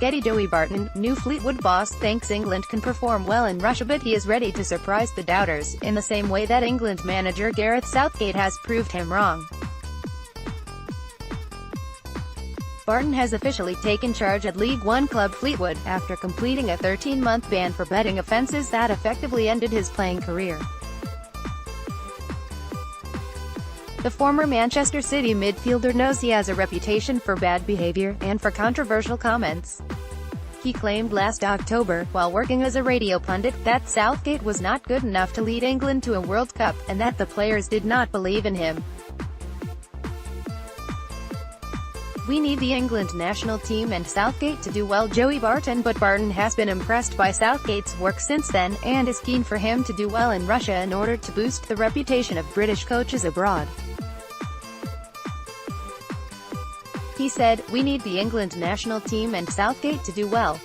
GETTYJoey Barton, new Fleetwood boss, thinks England can perform well in Russia, but he is ready to surprise the doubters, in the same way that England manager Gareth Southgate has proved him wrong. Barton has officially taken charge at League One club Fleetwood, after completing a 13-month ban for betting offences that effectively ended his playing career. The former Manchester City midfielder knows he has a reputation for bad behaviour, and for controversial comments. He claimed last October, while working as a radio pundit, that Southgate was not good enough to lead England to a World Cup, and that the players did not believe in him. "We need the England national team and Southgate to do well," Joey Barton, but Barton has been impressed by Southgate's work since then, and is keen for him to do well in Russia in order to boost the reputation of British coaches abroad. He said, "We need the England national team and Southgate to do well.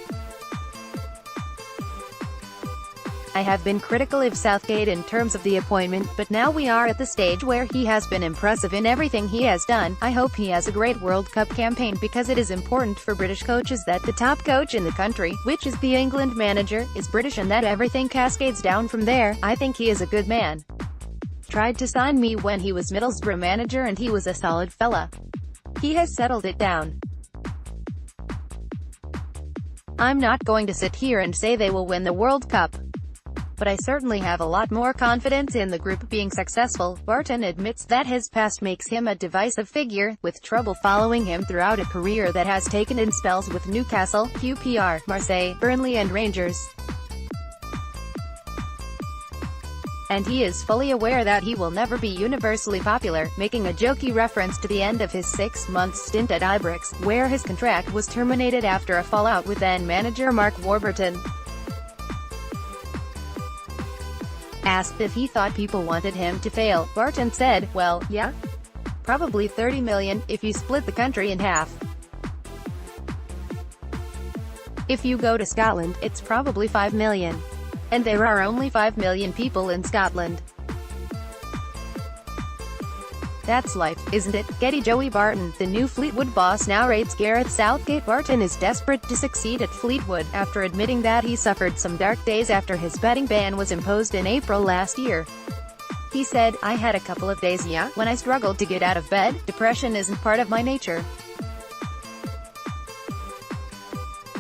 I have been critical of Southgate in terms of the appointment, but now we are at the stage where he has been impressive in everything he has done. I hope he has a great World Cup campaign, because it is important for British coaches that the top coach in the country, which is the England manager, is British, and that everything cascades down from there. I think he is a good man. Tried to sign me when he was Middlesbrough manager and he was a solid fella. He has settled it down. I'm not going to sit here and say they will win the World Cup, but I certainly have a lot more confidence in the group being successful." Barton admits that his past makes him a divisive figure, with trouble following him throughout a career that has taken in spells with Newcastle, QPR, Marseille, Burnley and Rangers. And he is fully aware that he will never be universally popular, making a jokey reference to the end of his 6-month stint at Ibrox, where his contract was terminated after a fallout with then-manager Mark Warburton. Asked if he thought people wanted him to fail, Barton said, "Well, yeah. Probably 30 million, if you split the country in half. If you go to Scotland, it's probably 5 million. And there are only 5 million people in Scotland. That's life, isn't it?" GETTYJoey Barton, the new Fleetwood boss, now rates Gareth Southgate. Barton is desperate to succeed at Fleetwood, after admitting that he suffered some dark days after his betting ban was imposed in April last year. He said, "I had a couple of days, when I struggled to get out of bed. Depression isn't part of my nature.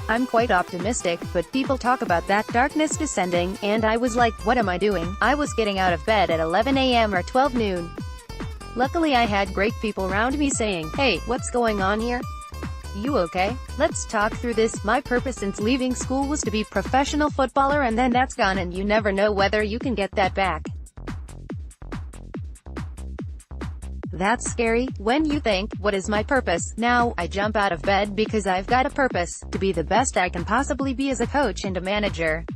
I'm quite optimistic, but people talk about that darkness descending, and I was like, what am I doing? I was getting out of bed at 11 a.m. or 12 noon. Luckily I had great people around me saying, 'Hey, what's going on here? You okay? Let's talk through this.' My purpose since leaving school was to be a professional footballer, and then that's gone, and you never know whether you can get that back. That's scary, when you think, what is my purpose? Now, I jump out of bed because I've got a purpose, to be the best I can possibly be as a coach and a manager."